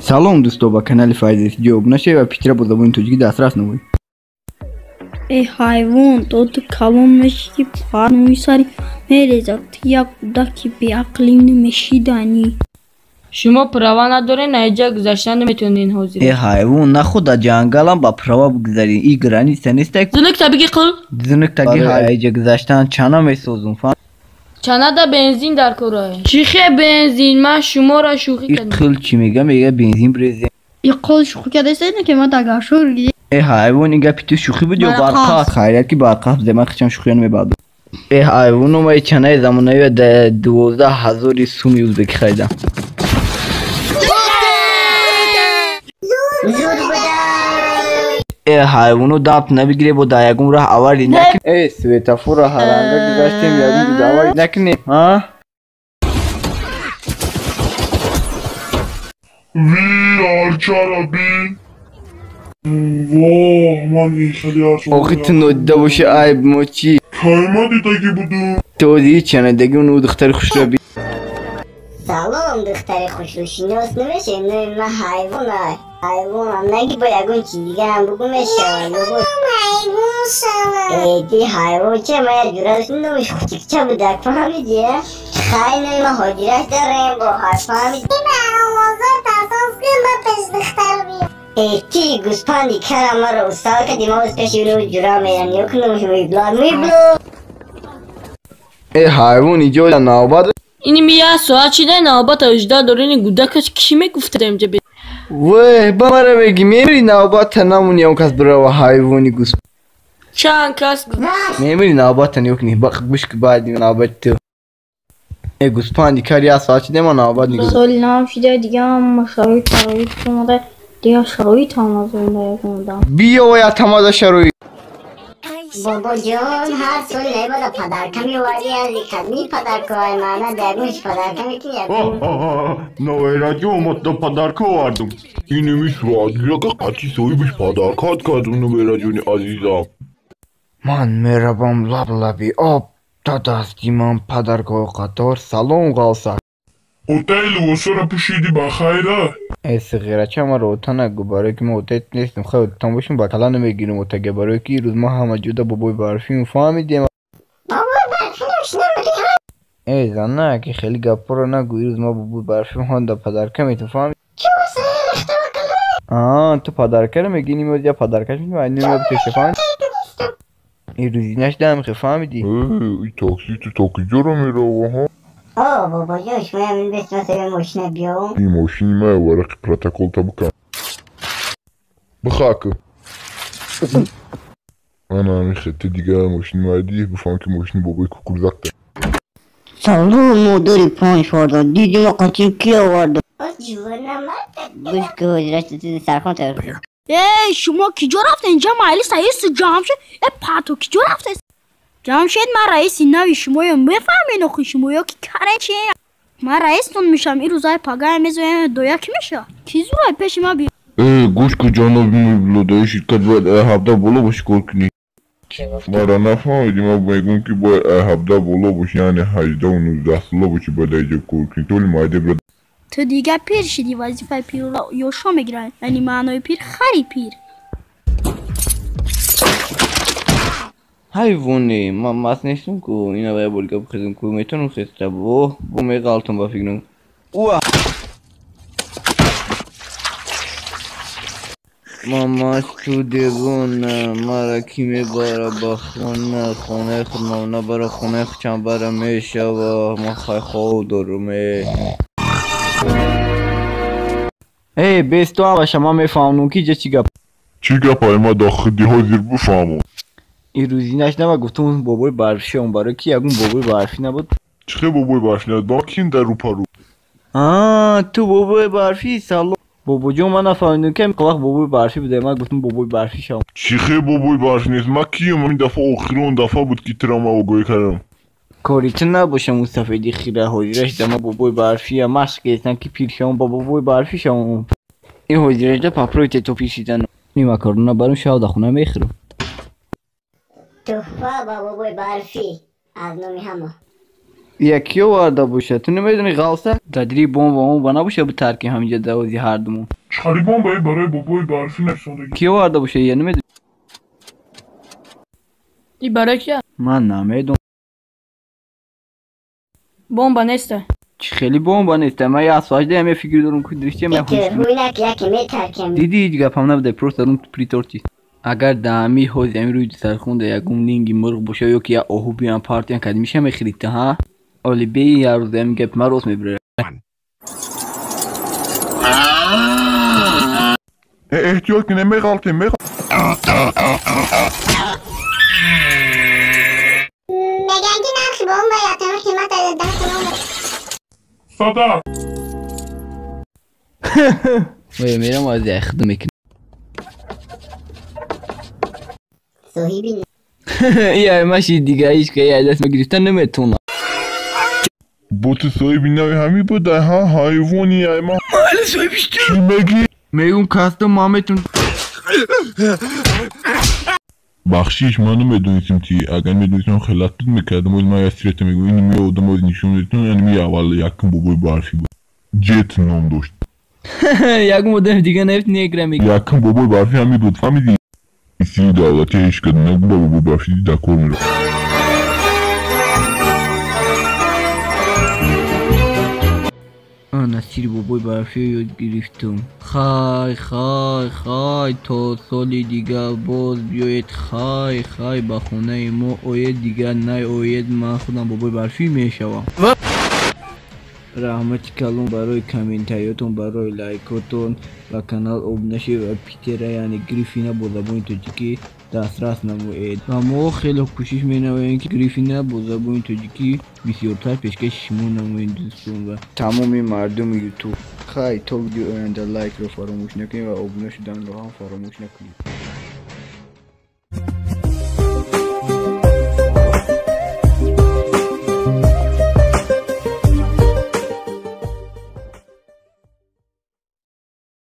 Салом дӯстон ба канали Файзеси ҷавоб нашавед ва пикра бо забони тоҷикӣ дастрас намоед. Эй ҳайвон, то ту калон мешӣ ки фармои сари мерезад. Як кӯдаки беақлӣ намешидани. Шумо права надорен, аиҷа гузашта наметавонед ҳозир. Эй ҳайвон, нахуд дар ҷангалам ба права бигзарӣ. И граница нестак. Зунук табиги қил. Зунук таги аиҷа гузаштан чана месозум. Чанада бензин дар кора. Чӣ хел бензин? Ман шуморо шӯхӣ кардам. Иқил чӣ мега бензин бирезем. Иқол шӯхӣ кардастаедна ки ма тагашур гидӣ. Эй ҳайвон, ин гапи ту шӯхӣ буд ё барқас? Хайрат ки барқас буд, ман хичам шӯхиён мебардум. Эй ҳайвон, ман чанаи замонавия 12,000 суми ӯзбекӣ харидам. Эй ҳайвоно, дабт набигире бо дар ягон роҳ аварӣ накунем. Эй светофорро ҳаранга гузаштем, ягон аварӣ накунем. Voh, man xeli yaxshi. Охи ту нодида боши айб мо чӣ? Qayma dedagi budu. Този чанадagi уну духтари хушрабӣ. Салом, духтари хушрӯшинос, намешем номи ман ҳайвонай. Ҳайвонам, наги бо ягон чиз дигарам бугу мешавад. Ҳайвон шавад. Ди ҳайвон ча, ман як ҷура номиш хучикча будак, фаҳмидӣ? Хай номи ман ҳодираш дарем бо ҳаст, фаҳмидӣ? Овозор тарсос кун, ба пеш духтар биём. Ти гӯспанди карам маро устал кардӣ, ман боз пеши уну ҷура мерам. Ёк номиш миблад. Эй ҳайвон, иҷода навбат. Иним як соат шида навбат ажда дорин гудакаш кӣ мегуфта инҷа бе. Вай, ба мара меги мемири навбатта намуни он кас бирава ҳайвони гӯс. Чанд кас мемири навбатта ёкни бушк баъди навбат ту. Эй гӯспанди кар як соат шида ман навбат нигӯ. Соли нам шида дигам шароит омада. Дигар шароит ҳам аз онда якумдам. Биёва як тамаза шароит. Бобоҷон, ҳар соли набода падарка меоварди аз қадми падаркаҳои мана дагунш падарка метуни якум. Новоэраҷиоматда падарка овардум. Ин мисвад, қачи соҳибиш падаркат кардум, новоэраҷони азизам. Ман меравам лаб-лаби об та дасти ман падаркаҳои қатор. Салом ғавса. Отаи либосаро пӯшидӣ ба хайра? Эй сиғирача, маро ота нагӯ, барое ки ман отаи нестам. Хай отатон бошем, ба кала намегирем отага, барое ки ирӯз ма ҳама ҷода бобои барфим, фаҳмидем? Бобои барфи нӯшидам. Эй зана, ки хеле гапҳоро нагӯ, ирӯз ма бобои барфим ҳонда падарка метавонам, фаҳмидем? Ту падаркаро мегӣ, имрӯз як падаркаш метавонам, ай нӯ бутоша, фаҳмидӣ? Ирӯзи нашдам, фаҳмидӣ? И такси ту такиҷоро мерава, ҳа? Бобоҷон, шумо ям бест масои мошина биём. И мошини мая варақи протоколта бикам. Бихаку. Ана мехати дига мошини мая ди, гуфтам ки мошини бобои кукурузакта. Салом, модори поншварда, дидима қачи ки оварда? Гӯш ки ҳозираш ту сархон тар. Эй, шумо киҷо рафта инҷа маҷлис раиси ҷамшед? Пато киҷо рафта? ҷамшед, ман раиси нави шумоём, мефаҳмед охи шумо ёки карен чи? Ман раистон мешавам, ин рӯзаи пагая мезоям доя ки мешавад? Ки зурай пеши ман биё. Гӯш ки ҷаноби меблодаи ширкат бояд ҳабда боло боши кор кунӣ. Мара нафаҳмидӣ, ман мегӯям ки бояд ҳабда боло боши, яъне 18-19 сола боши бояд аиҷа кор кунӣ. Толи майда бирад. Ту дигар пир шидӣ, вазифаи пирро ёшо мегиранд, яъни маънои пир хари пир. ҳайвоне, ман маст нестам ку ина ба як бор гап хезам ку метавонам хеста бо меғалтам ба фикрам. ман масту дегона, мара ки мебара ба хона, хонаи худ ман набара, хонаи худ чанд бара мешава, ман хай хоб дорум. Эй бесту ҳамаша, ман мефаҳмам ки ҷа чӣ гап. Чӣ гапае, ман дар худди ҳозир бифаҳмам. ирӯзи нашдама гуфтам бобои барфишам, барое ки ягон бобои барфӣ набуд. Чӣ хел бобои барфӣ набуд? Ба кин дар рӯпарӯ? Ту бобои барфӣ? Салом. Бобоҷон, ман нафаҳмидам ки вақт бобои барфӣ буда, ман гуфтам бобои барфишам. Чӣ хел бобои барфӣ нест? Ман киям? Ин дафъа охири он дафъа буд ки тира ман огоҳӣ кардам. Кори ту набошам ӯ сафеди хира ҳозирашда, ман бобои барфиам, машқ гирифтам ки пир шавам, ба бобои барфӣ шавам. ин ҳозирашда папрои тето пишидан. ин макарона барам шав да хона мехӯрам. Туҳфа ба бобои барфӣ аз номи ҳама. یکی وارد باشه تو نمیدونی غلطه تدری بمب نباشه به ترکی همینجا دوازی هر دومون چخالی بمب برای بابای برفی نشوندگی کی وارد باشه یا نمیدونی این برای کیه؟ من نمیدونم بمب نیسته خیلی بمب نیست من یه اسواج دارم یه فکر دارم که درسته من هوینک یکی میترکم دیدی هیچ گپ هم نبوده پروست دارم تو پریتورتی اگر دامی حوزی امی روی سرخونده یا گملینگی مرغ باشه یا که یا آهو بیان پارتیان کد میشه میخریده ها اولی بی یا روزه امی گپ مروس میبره احتیاط کنه میغلطه مگه اگه نقش بمب یادم قیمت دادم کنم صدق وای میرم از اخدم میکنم صحیبی یا ماشی دیگه ایش که یه دست مگریفتن نمیتونم بوت صاحبی نوی همی بوده ها حیوانی ای ما مال صاحبیش چی میگی؟ میگم کاستم مامتون بخشیش من نمیدونستم چی اگر میدونستم خلطت میکردم ولی من یستیرت میگم اینی میادم از نشون دیتون اینی اول یکم بابای برفی بود جت نام داشت یک مدام دیگه نفت نیگرم میگم یکم بابای برفی همی بود فهمیدی؟ ایسی دعوتی هیچ کد نگو بابای برفی دیده کار میره آن سیر بابای برفی یاد گرفتم خای تا سالی دیگه باز بیاید خای با خونه ما اوید دیگه نه اوید من خودم بابای برفی میشوم رحمت کلون برای کامنتایتون برای لایکاتون و کانال ابنشی و پیتر یعنی گریفینا با زبان تاجیکی دسترس نموید و ما خیلی کوشش مینماییم که گریفینا با زبان تاجیکی بسیارتر پیشکش شما نمایید دوستون و تمامی مردم یوتیوب خیلی تا ویدیو آینده لایک رو فراموش نکنید و ابنه شدن رو هم فراموش نکنید